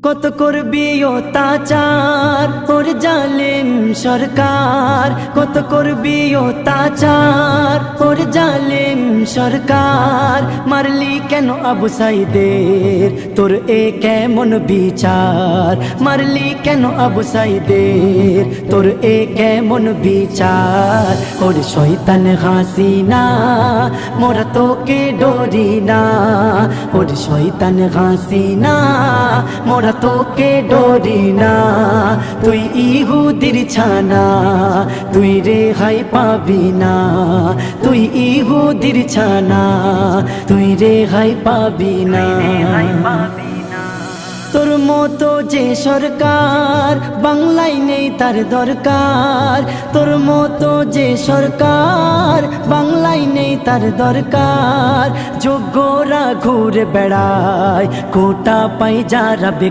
কত করবি অত্যাচার ওর জালেম সরকার, কত করবি অত্যাচার ওর জালেম সরকার। মারলি কেন আবু সাইদের, তোর এ কেমন বিচার? মারলি কেন আবু সাইদের, তোর এ কেমন বিচার? ওর শয়তান হাসিনা মোরা তোকে ডরি না, ওর শয়তান হাসিনা মোরা তোকে ডরি না। তুই ইহুদির ছানা, তুই রেহাই পাবি না। তুই ইহুদির ছানা, তুই রেহাই পাবি না। তোর মতো যে সরকার বাংলায় নেই তার দরকার, তোর মতো যে সরকার বাংলায় নেই তার দরকার। যোগ্যরা ঘুরে বেড়ায়, কোটা পাই যারা বেকার।